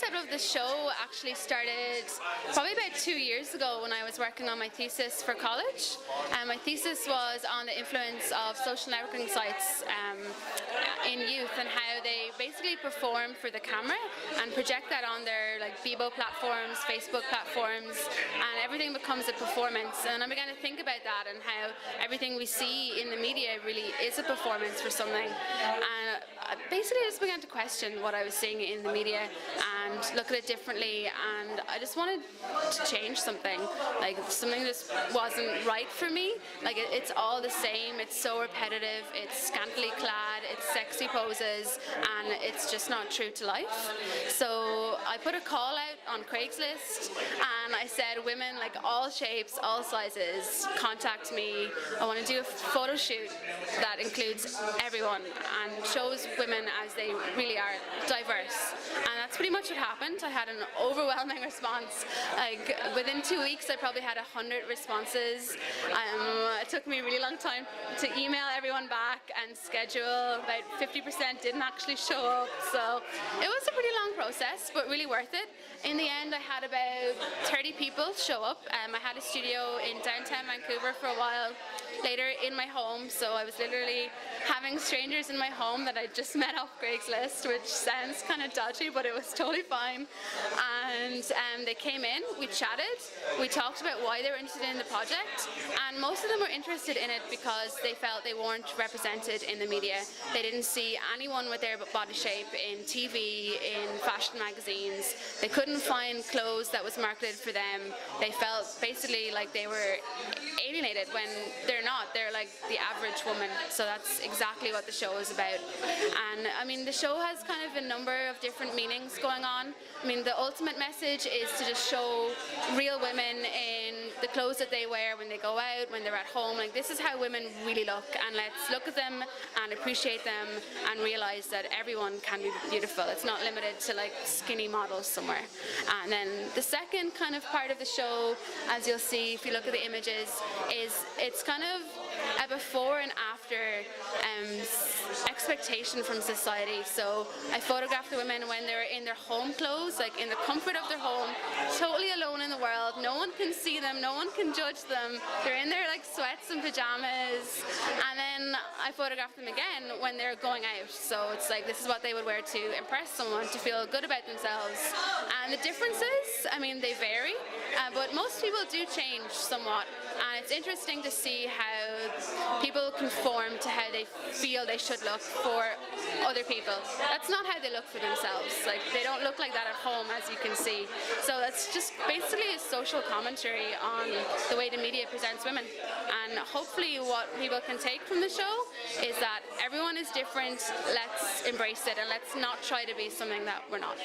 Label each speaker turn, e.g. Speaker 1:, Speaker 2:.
Speaker 1: concept of the show actually started probably about 2 years ago when I was working on my thesis for college. My thesis was on the influence of social networking sites in youth and how they basically perform for the camera and project that on their like Bebo platforms, Facebook platforms, and everything becomes a performance. And I began to think about that and how everything we see in the media really is a performance for something. And basically I just began to question what I was seeing in the media and look at it differently, and I just wanted to change something. Like something just wasn't right for me. Like it's all the same, it's so repetitive, it's scantily clad, it's sexy poses, and it's just not true to life. So I put a call out on Craigslist and I said, women like all shapes, all sizes, contact me. I want to do a photo shoot that includes everyone and shows women as they really are, diverse. And that's pretty much what happened. I had an overwhelming response. Like within 2 weeks I probably had 100 responses. It took me a really long time to email everyone back and schedule. About 50% didn't actually show up, so it was a pretty long process, but really worth it. In the end I had about 30 people show up. I had a studio in downtown Vancouver for a while, later in my home, so I was literally having strangers in my home that I just met off Craigslist, which sounds kind of dodgy, but it was totally fine. And they came in, we chatted, we talked about why they were interested in the project, and most of them were interested in it because they felt they weren't represented in the media. They didn't see anyone with their body shape in TV, in fashion magazines. They couldn't find clothes that was marketed for them. They felt basically like they were alienated when they're not. They're like the average woman. So that's exactly what the show is about. And I mean, the show has kind of a number of different meanings going on. I mean, the ultimate message is to just show real women in the clothes that they wear when they go out, when they're at home. Like, this is how women really look, and let's look at them and appreciate them and realize that everyone can be beautiful. It's not limited to like skinny models somewhere. And then the second kind of part of the show, as you'll see if you look at the images, is it's kind of a before and after expectation from society. So I photographed the women when they're in their home clothes, like in the comfort of their home, totally alone in the world. No one can see them, no one can judge them. They're in their like sweats and pajamas. And then I photographed them again when they're going out. So it's like this is what they would wear to impress someone, to feel good about themselves. And the differences, I mean, they vary, but most people do change somewhat. And it's interesting to see how people conform to how they feel they should look for other people. That's not how they look for themselves. Like, they don't look like that at home, as you can see. So that's just basically a social commentary on the way the media presents women. And hopefully what people can take from the show is that everyone is different. Let's embrace it and let's not try to be something that we're not.